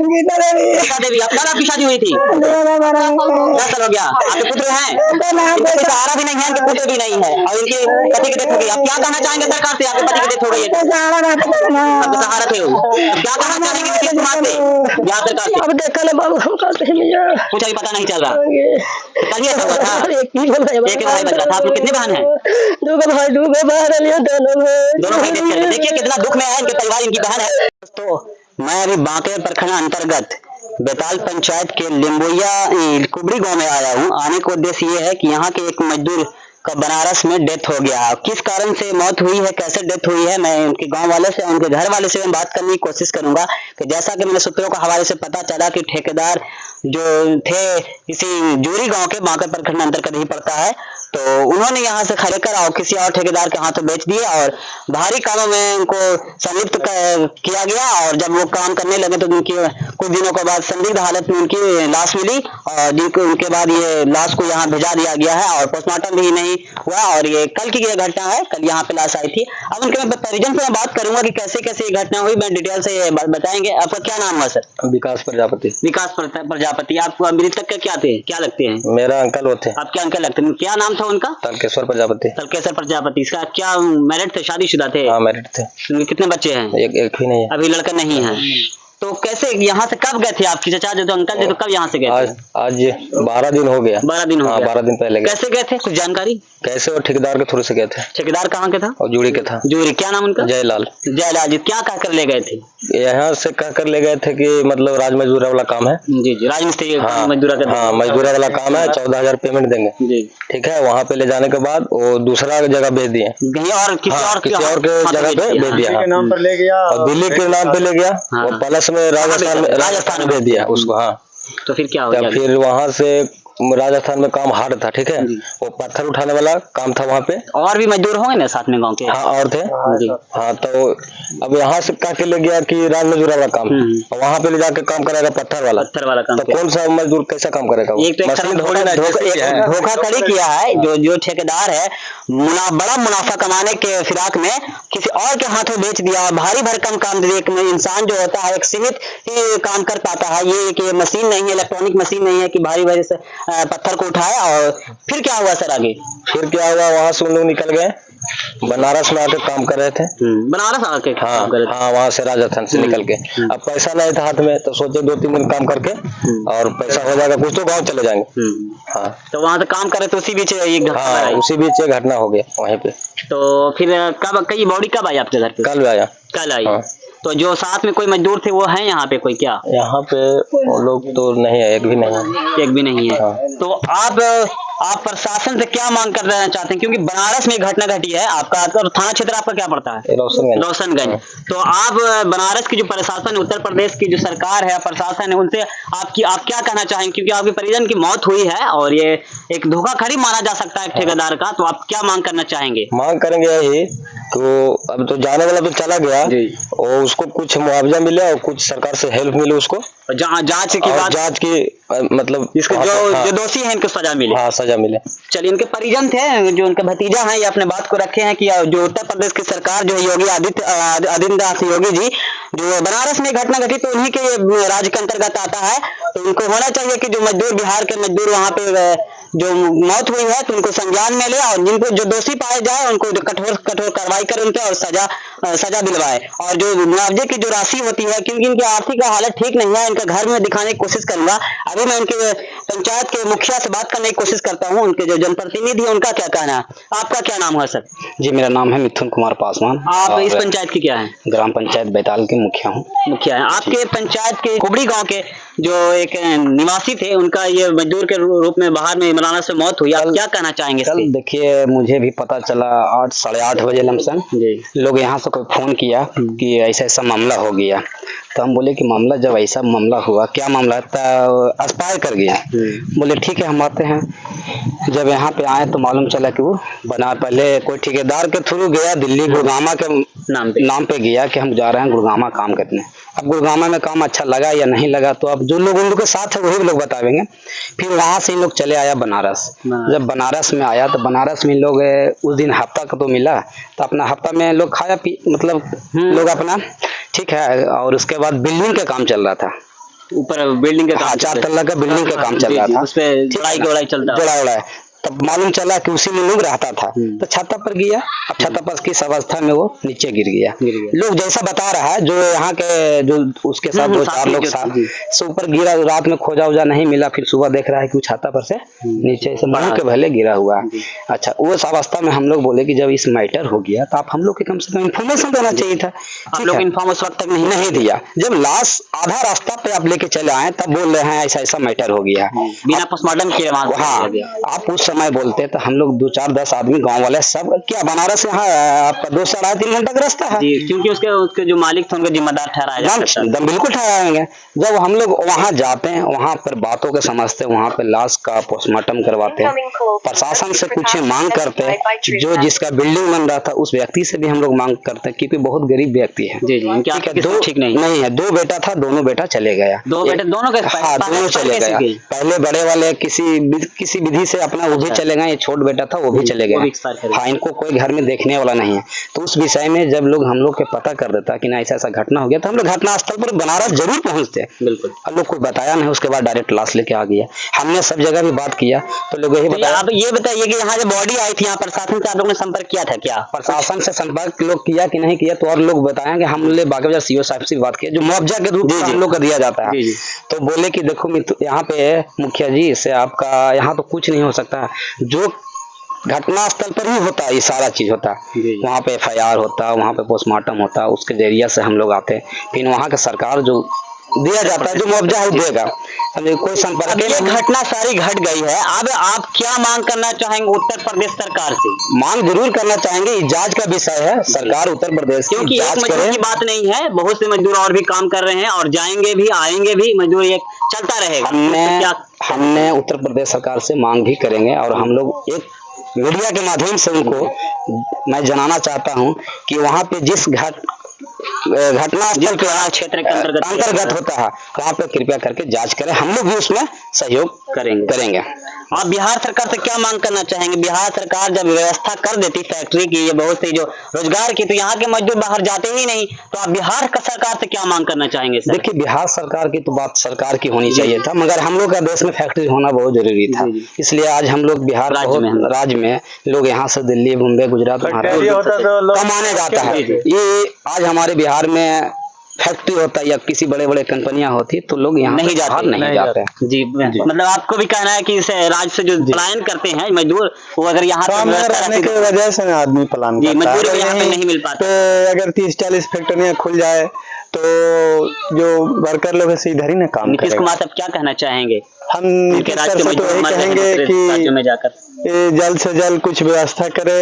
गीता देवी। आपका आपकी शादी हुई थी? 10 साल हो गया। आपके पुत्र हैं? सहारा भी नहीं है, इनके पुत्र भी नहीं है और इनके पति की डेथ हो गई। आप क्या कहना चाहेंगे सरकार से? आपके पति की डेथ हो गई है, सहारा थे, क्या कहना चाहेंगे नीतीश कुमार से, बिहार सरकार से? अब देखा ले बाबू, हम कहते हैं भैया कुछ अभी पता नहीं चल रहा। कल ही हुआ था, एक ही भाई बच रहा था। आप लोग कितने बहन हैं? 2 भाई 2 बहन, दोनों भाई देख कर देखिए कितना दुख में है इनके परिवार, इनकी बहन है। दोस्तों मैं अभी बांके प्रखंड अंतर्गत बेताल पंचायत के लिम्बोया कुबड़ी गांव में आया हूं। आने का उद्देश्य ये है कि यहाँ के एक मजदूर का बनारस में डेथ हो गया। किस कारण से मौत हुई है, कैसे डेथ हुई है, मैं उनके गांव वाले से, उनके घर वाले से मैं बात करने की कोशिश करूंगा। कि जैसा कि मैंने सूत्रों के हवाले से पता चला कि ठेकेदार जो थे इसी जूरी गांव के बांके प्रखंड अंतर्गत ही पड़ता है, तो उन्होंने यहाँ से खरीदकर और किसी और ठेकेदार के हाथों बेच दिए और भारी कामों में उनको संलिप्त किया गया। और जब वो काम करने लगे तो उनकी कुछ दिनों के बाद संदिग्ध हालत में उनकी लाश मिली और जिनको उनके बाद ये लाश को यहाँ भिजा दिया गया है और पोस्टमार्टम भी नहीं हुआ। और ये कल की ये घटना है, कल यहाँ पे लाश आई थी। अब उनके परिजन से मैं बात करूंगा कि कैसे कैसे ये घटना हुई, मैं डिटेल से बताएंगे। आपका क्या नाम है सर? विकास प्रजापति। विकास प्रजापति। आप मृतक के क्या लगते हैं? मेरा अंकल वो थे। आपके अंकल लगते हैं, क्या नाम था उनका? तलकेश्वर प्रजापति। तलकेश्वर प्रजापति। इसका क्या मैरिड थे, शादीशुदा थे? हाँ मैरिड थे। उनके कितने बच्चे हैं? एक भी नहीं है। अभी लड़का नहीं है। तो कैसे यहाँ से कब गए थे आपकी चचा जो अंकल थे, तो कब यहाँ से गए थे? आज 12 दिन हो गया। 12 दिन हो गया। 12 दिन पहले। कैसे गए थे, कुछ जानकारी? कैसे? वो ठेकेदार के थ्रू से गए थे। ठेकेदार कहाँ के था? और जूड़ी के था। जूड़ी। क्या नाम उनका? जयलाल। जयलाल जी। क्या कहकर ले गए थे? यहाँ से कहकर ले गए थे कि मतलब राज मजदूरा वाला काम है। जी जी, राजमिस्त्री। हाँ, मजदूरा का। हाँ मजदूरा वाला काम है, 14,000 पेमेंट देंगे जी। ठीक है, वहाँ पे ले जाने के बाद वो दूसरा जगह भेज दिए और किसी और के जगह पे भेज दिया, नाम पर ले गया और दिल्ली के नाम पे ले गया। वो प्लस में राजस्थान भेज दिया उसको। हाँ तो फिर क्या हो गया? फिर वहाँ से राजस्थान में काम हार्ड था। ठीक है, वो पत्थर उठाने वाला काम था वहाँ पे। और भी मजदूर होंगे ना साथ में गांव के? हाँ और थे जी। हाँ तो अब यहाँ से कह के ले गया कि राज मजदूर वाला काम, वहाँ पे ले जाके काम करेगा पत्थर वाला काम। तो कौन सा मजदूर कैसा काम करेगा? एक धोखाधड़ी किया है जो ठेकेदार है, बड़ा मुनाफा कमाने के फिराक में किसी और के हाथों बेच दिया। भारी भरकम काम एक इंसान जो होता है एक सीमित ही काम कर पाता है। ये मशीन नहीं है, इलेक्ट्रॉनिक मशीन नहीं है कि भारी भारी से पत्थर को उठाया। और फिर क्या हुआ सर आगे? फिर क्या हुआ, वहाँ से उन लोग निकल गए, बनारस में आके काम कर रहे थे। बनारस आके? हाँ हाँ, वहाँ से राजस्थान से निकल के। अब पैसा नहीं था हाथ में, तो सोचे 2-3 दिन काम करके और पैसा हो जाएगा कुछ तो गाँव चले जाएंगे। हाँ तो वहाँ से काम करे तो उसी बीच उसी बीच ये घटना हो गया वहीं पे। तो फिर कब कई बॉडी कब आई आपके घर पे? कल आया। कल आई। तो जो साथ में कोई मजदूर थे वो है यहाँ पे कोई? क्या यहाँ पे वो लोग तो नहीं है, एक भी नहीं है। एक भी नहीं है। तो आप प्रशासन से क्या मांग कर रहना चाहते हैं? क्योंकि बनारस में घटना घटी है। आपका थाना क्षेत्र आपका क्या पड़ता है? रोशनगंज। तो आप बनारस की जो प्रशासन, उत्तर प्रदेश की जो सरकार है, प्रशासन है, उनसे आप क्या कहना चाहेंगे? क्योंकि आपके परिजन की मौत हुई है और ये एक धोखाधड़ी माना जा सकता है ठेकेदार का, तो आप क्या मांग करना चाहेंगे? मांग करेंगे यही तो अब तो जाने वाला तो चला गया और उसको कुछ मुआवजा मिले और कुछ सरकार से हेल्प मिले उसको। जांच की बात, जांच की मतलब इसके जो दोषी हैं इनको सजा मिले। हाँ सजा मिले। चलिए, इनके परिजन थे जो उनके भतीजा हैं, ये अपने बात को रखे हैं कि जो उत्तर प्रदेश की सरकार जो योगी आदित्यनाथ योगी जी जो बनारस में घटना घटी तो उन्हीं के राज्य के अंतर्गत आता है। तो उनको होना चाहिए कि जो मजदूर, बिहार के मजदूर वहाँ पे जो मौत हुई है तो उनको संज्ञान में ले और जिनको जो दोषी पाए जाए उनको कठोर कार्रवाई करे उनके और सजा दिलवाए। और जो मुआवजे की जो राशि होती है, क्योंकि इनकी आर्थिक हालत ठीक नहीं है, इनका घर में दिखाने की कोशिश करूंगा। अभी मैं उनके पंचायत के मुखिया से बात करने की कोशिश करता हूँ, उनके जो जनप्रतिनिधि है उनका क्या कहना है। आपका क्या नाम है सर? जी मेरा नाम है मिथुन कुमार पासवान। आप इस पंचायत के क्या है? ग्राम पंचायत बेताल के मुखिया हूँ। मुखिया है। आपके पंचायत के कुबड़ी गांव के जो एक निवासी थे, उनका ये मजदूर के रूप में बाहर में बनारस से मौत हुई, आप क्या कहना चाहेंगे? कल देखिए मुझे भी पता चला 8 साढ़े 8 बजे लमसम लोग यहाँ से कोई फोन किया कि ऐसा ऐसा मामला हो गया। तो हम बोले कि मामला, जब ऐसा मामला हुआ, क्या मामला है? तो एक्सपायर कर गया। बोले ठीक है हम आते हैं। जब यहाँ पे आए तो मालूम चला कि वो पहले कोई ठेकेदार के थ्रू गया दिल्ली, गुड़गामा के नाम पे गया कि हम जा रहे हैं गुड़गामा काम करने। अब गुड़गामा में काम अच्छा लगा या नहीं लगा तो अब जो लोग उन लोग के साथ है वही लोग बतावेंगे। फिर वहाँ से इन लोग चले आया बनारस। जब बनारस में आया तो बनारस में लोग उस दिन हफ्ता का तो मिला, तो अपना हफ्ता में लोग खाया मतलब लोग अपना ठीक है। और उसके बाद बिल्डिंग का काम चल रहा था। ऊपर बिल्डिंग का काम, 4 तल्ला का बिल्डिंग का काम चल रहा था, उस पे जोड़ाई चलता है। जोड़ा तब मालूम चला कि उसी में लोग रहता था, तो छत पर गया। अब छत पर किस अवस्था में वो नीचे गिर गया। लोग जैसा बता रहा है, जो यहाँ के जो उसके साथ 2-4 लोग साथ से ऊपर गिरा, रात में खोजा उजा नहीं मिला, फिर सुबह देख रहा है कि वो छाता पर से नीचे से मुंह के भले गिरा हुआ है। अच्छा, उस अवस्था में हम लोग बोले कि जब इस मैटर हो गया तो आप हम लोग के कम से कम इन्फॉर्मेशन देना चाहिए था। आप लोग इन्फॉर्म उस वक्त तक नहीं दिया। जब लाश आधा रास्ता पे आप लेके चले आए तब बोल रहे हैं ऐसा ऐसा मैटर हो गया, बिना पोस्टमार्टम किए। हाँ, आप उस समय बोलते तो हम लोग 2-4-10 आदमी गांव वाले सब, क्या बनारस यहाँ आपका 2 से 3 घंटा का रास्ता है, क्योंकि उसके जो मालिक थे उनको जिम्मेदार ठहराया जा सकता है। बिल्कुल ठहराएंगे। जब हम लोग वहाँ जाते हैं, वहाँ पर बातों के समझते, वहाँ पे लाश का पोस्टमार्टम करवाते हैं, प्रशासन से कुछ मांग करते हैं, जो जिसका बिल्डिंग बन रहा था उस व्यक्ति से भी हम लोग मांग करते हैं, क्योंकि बहुत गरीब व्यक्ति है। ठीक नहीं है। 2 बेटा था, दोनों बेटा चले गया। 2 बेटे दोनों के? हाँ, दोनों चले गया। पहले बड़े वाले किसी विधि से अपना वो भी चले गए, छोट बेटा था वो भी चले गए। हाँ, इनको कोई घर में देखने वाला नहीं है। तो उस विषय में जब लोग हम लोग के पता कर देता कि ना ऐसा ऐसा घटना हो गया, तो हम लोग घटना स्थल पर बनारस जरूर पहुंचते। बिल्कुल। हम लोग कोई बताया नहीं, उसके बाद डायरेक्ट लाश लेके आ गया। हमने सब जगह भी बात किया तो लोग यही बताया। आप ये बताइए कि यहाँ जो बॉडी आई थी, यहाँ प्रशासन से आप लोगों ने संपर्क किया था क्या? प्रशासन से संपर्क लोग किया कि नहीं किया, तो और लोग बताएंगे। हमने बाकी सीओ साहब से बात किया, जो मुआवजा के रूप में हम लोग को दिया जाता है। तो बोले कि देखो यहाँ पे मुखिया जी, इससे आपका यहाँ तो कुछ नहीं हो सकता, जो घटना स्थल पर ही होता है, ये सारा चीज होता है। वहाँ पे FIR होता है, वहाँ पे पोस्टमार्टम होता है, उसके जरिए से हम लोग आते हैं। फिर वहाँ के सरकार जो दिया जाता है, जो मुआवजा है देगा। कोई संपर्क, ये घटना सारी घट गई है, अब आप क्या मांग करना चाहेंगे उत्तर प्रदेश सरकार से? मांग जरूर करना चाहेंगे, जांच का विषय है, सरकार उत्तर प्रदेश क्योंकि एक मजदूर की बात नहीं है, बहुत से मजदूर और भी काम कर रहे हैं और जाएंगे भी आएंगे भी, मजदूर ये चलता रहेगा। हमने उत्तर प्रदेश सरकार से मांग भी करेंगे, और हम लोग एक मीडिया के माध्यम से उनको मैं जनाना चाहता हूं कि वहां पे जिस घटना स्थल के क्षेत्र के अंतर्गत होता है, वहाँ पे कृपया करके जांच करें। हम लोग भी उसमें सहयोग करेंगे। आप बिहार सरकार से क्या मांग करना चाहेंगे? बिहार सरकार जब व्यवस्था कर देती फैक्ट्री की, ये बहुत सी जो रोजगार की, तो यहाँ के मजदूर बाहर जाते ही नहीं, तो आप बिहार सरकार से क्या मांग करना चाहेंगे? देखिए, बिहार सरकार की तो बात सरकार की होनी चाहिए था, मगर हम लोग का देश में फैक्ट्री होना बहुत जरूरी था। इसलिए आज हम लोग बिहार राज्य में लोग यहाँ से दिल्ली, मुंबई, गुजरात कमाने जाता है। ये आज हमारे बिहार में फैक्ट्री होता या किसी बड़े बड़े कंपनियां होती तो लोग यहाँ नहीं जाते। जी, मतलब आपको भी कहना है कि इस राज्य से जो पलायन करते हैं मजदूर, वो अगर यहाँ रहने की वजह से आदमी पलायन करता है, यहाँ पे नहीं मिल पाता। तो अगर 30-40 फैक्ट्रियां खुल जाए तो जो वर्कर लोग है इधर ही ना काम नीतीश कुमार साहब क्या कहना चाहेंगे? हम नीतीश सर से तो यही कहेंगे कि जल्द से जल्द कुछ व्यवस्था करे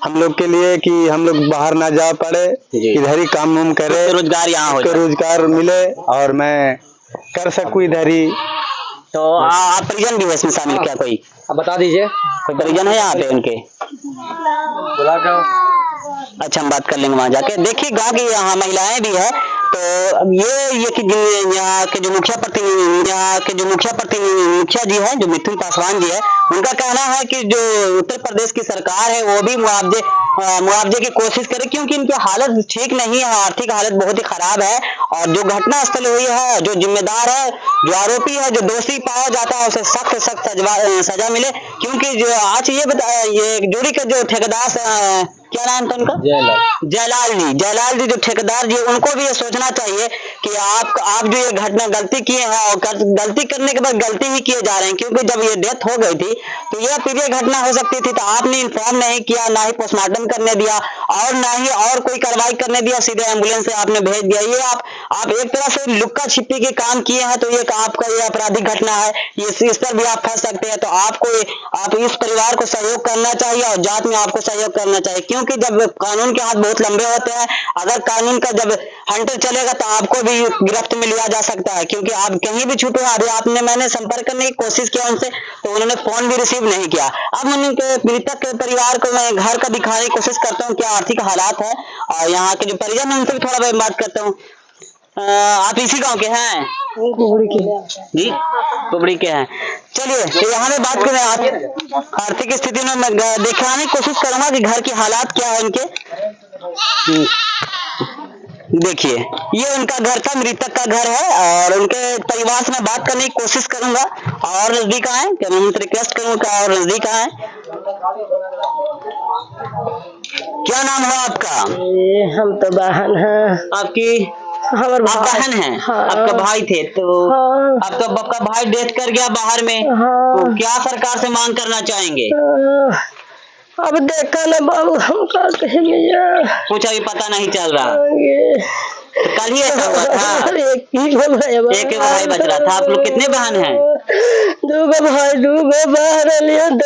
हम लोग के लिए, कि हम लोग बाहर ना जा पड़े, इधर ही काम वाम करे, रोजगार यहाँ हो, रोजगार मिले और मैं कर सकूं इधर ही। तो आप परिजन भी इसमें शामिल क्या? कोई आप बता दीजिए, कोई परिजन है यहाँ पे उनके? अच्छा, हम बात कर लेंगे वहाँ जाके। देखिए, गाँव की यहाँ महिलाएं भी है, तो अब ये कि यहाँ के जो मुखिया जी है, जो मिथुन पासवान जी है, उनका कहना है कि जो उत्तर प्रदेश की सरकार है वो भी मुआवजे की कोशिश करे, क्योंकि इनकी हालत ठीक नहीं है, आर्थिक हालत बहुत ही खराब है। और जो घटना स्थल हुई है, जो जिम्मेदार है, जो आरोपी है, जो दोषी पाया जाता है, उसे सख्त सजा मिले। क्योंकि जो आज ये जोड़ी के जो ठेकेदार, क्या नाम था उनका? जयलाल जी जो ठेकेदार जी, उनको भी ये सोचना चाहिए कि आप जो ये घटना गलती किए हैं, और गलती करने के बाद गलती ही किए जा रहे हैं। क्योंकि जब ये डेथ हो गई थी तो यह प्रिय घटना हो सकती थी, तो आपने इन्फॉर्म नहीं किया, ना ही पोस्टमार्टम करने दिया और ना ही और कोई कार्रवाई करने दिया, सीधे एम्बुलेंस से आपने भेज दिया। ये आप एक तरह से लुक्का छिपी के काम किए हैं, तो ये आपका ये आपराधिक घटना है, इस पर भी आप फंस सकते हैं। तो आप इस परिवार को सहयोग करना चाहिए और जांच में आपको सहयोग करना चाहिए, क्योंकि जब कानून के हाथ बहुत लंबे होते हैं, अगर कानून का जब हंटर चलेगा तो आपको भी गिरफ्त में लिया जा सकता है, क्योंकि आप कहीं भी छूटे। अभी मैंने संपर्क करने की कोशिश किया उनसे, तो उन्होंने फोन भी रिसीव नहीं किया। अब उनके मृतक के परिवार को मैं घर का दिखाने की कोशिश करता हूँ, क्या आर्थिक हालात है, और यहाँ के जो परिजन है उनसे भी थोड़ा बहुत बात करता हूँ। आप इसी गांव के हैं? जी, कुबड़ी के हैं। चलिए, तो यहाँ पे बात करें आर्थिक स्थिति में मैं दिखाने की कोशिश करूंगा कि घर की हालात क्या है उनके। देखिए, ये उनका घर था, मृतक का घर है, और उनके परिवार से मैं बात करने की कोशिश करूंगा और नजदीक आए, मैं रिक्वेस्ट करूंगा और नजदीक आए। क्या नाम है आपका? हम तो बहन हैं। आपकी हमारे आप बहन हैं? हाँ। आपका भाई थे तो हाँ। आपका भाई डेथ कर गया बाहर में, हाँ। तो क्या सरकार से मांग करना चाहेंगे? अब देखा ना बाबू, हम का कहे भैया, कुछ अभी पता नहीं चल रहा। ये तो कल ही ऐसा हुआ था, एक ही भाई बच रहा था। आप लोग कितने बहन हैं? दो भाई, दो बहन,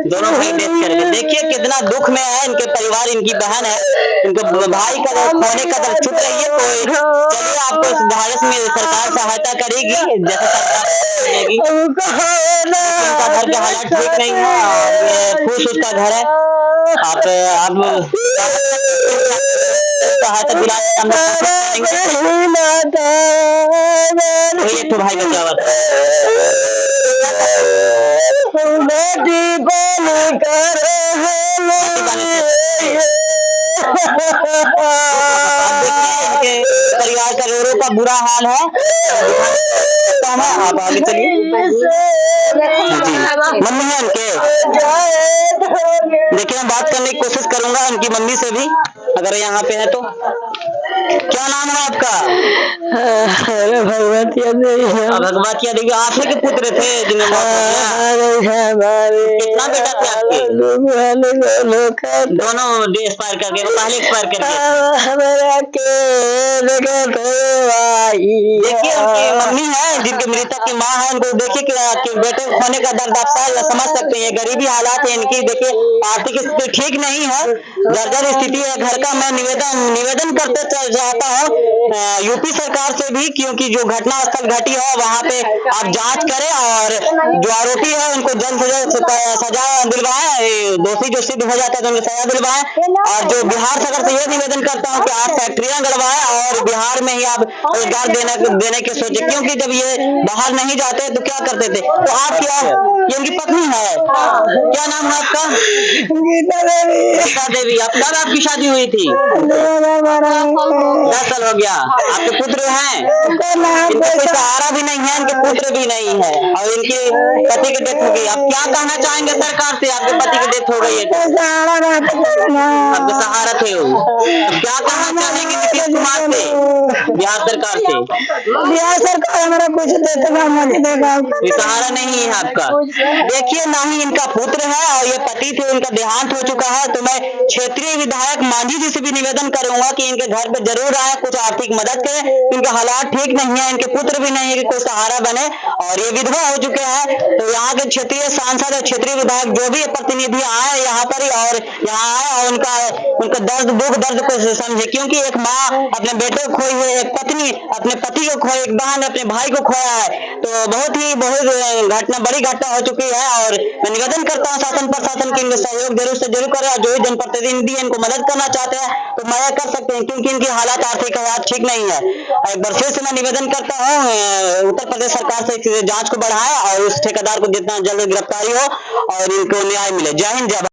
दोनों भाई डेथ कर गए। देखिए कितना दुख में है इनके परिवार, इनकी बहन है, इनके भाई का खोने का दर्द छुप रही है। तो चलिए आपको इस भारत में सरकार सहायता करेगी, जैसे सरकार करेगी। उनका घर के हालात ठीक नहीं है और खुश उसका घर है। आप सहायता दिलाने एक तो भाई बचा हुआ परिवार का रो का बुरा हाल है। आप आगे चलिए। मम्मी है उनके, देखिए मैं बात करने की कोशिश करूंगा उनकी मम्मी से भी, अगर यहाँ पे है तो। क्या नाम है आपका? भगवतिया देवी। भगवतिया देवी आप ही के पुत्र थे जिन्हें कितना बेटा थे आपके? दोनों एक्सपायर कर गए, पहले एक्सपायर कर गए। देखिए उनकी मम्मी है जिनके मृतक की माँ है, उनको देखिए कि बेटे होने का दर्द आप समझ सकते हैं। गरीबी हालात है इनकी, देखिए आर्थिक स्थिति ठीक नहीं है, जर्जर स्थिति है घर का। मैं निवेदन करते चाहता हूँ यूपी सरकार से भी, क्योंकि जो घटना स्थल घटी है वहाँ पे आप जांच करें और जो आरोपी है उनको जल्द से जल्द सजा दिलवाएं, दोषी जो सिद्ध हो जाता है तो उनको सजा दिलवाएं। और जो बिहार सरकार से ये निवेदन करता हूँ कि आप फैक्ट्रियां गड़वाएं और बिहार में ही आप रोजगार देने के सोचे, क्योंकि जब ये बाहर नहीं जाते तो क्या करते थे। तो आप क्या, ये उनकी पत्नी है, क्या नाम है आपका? गीता देवी। आप कब आपकी शादी हुई थी? 10 साल हो गया। आपके पुत्र हैं? इनका कोई सहारा भी नहीं है, इनके पुत्र भी नहीं है और इनके पति की डेथ हो गई। आप क्या कहना चाहेंगे सरकार से? आपके पति की डेथ हो गई है, आपके सहारा थे वो, तो क्या कहना चाहेंगे नीतीश कुमार से, बिहार सरकार से? बिहार सरकार हमारा कुछ देगा, सहारा नहीं है आपका। देखिए ना ही इनका पुत्र है और ये पति थे, उनका देहांत हो चुका है। तो मैं क्षेत्रीय विधायक मांझी जी से भी निवेदन करूंगा कि इनके घर पे जरूर आए, कुछ आर्थिक मदद करें। इनके हालात ठीक नहीं है, इनके पुत्र भी नहीं है कि कोई सहारा बने और ये विधवा हो चुके हैं। तो यहाँ के क्षेत्रीय सांसद और क्षेत्रीय विधायक जो भी प्रतिनिधि आए यहाँ पर और यहाँ आए और उनका दुख दर्द को समझे, क्योंकि एक माँ अपने बेटे को खोई है, एक पत्नी अपने पति को खोई, एक बहन अपने भाई को खोया है। तो बहुत बड़ी घटना हो चुकी है और मैं निवेदन करता हूँ शासन प्रशासन की सहयोग जरूर से जरूर करें। जो भी जनप्रतिनिधि इनको मदद करना चाहते हैं तो मदद कर सकते हैं, क्योंकि इनकी हालात आर्थिक हालात ठीक नहीं है। एक बार फिर से मैं निवेदन करता हूँ उत्तर प्रदेश सरकार से जांच को बढ़ाएं और उस ठेकेदार को जितना जल्द गिरफ्तारी हो और इनको न्याय मिले। जय हिंद, जय भारत।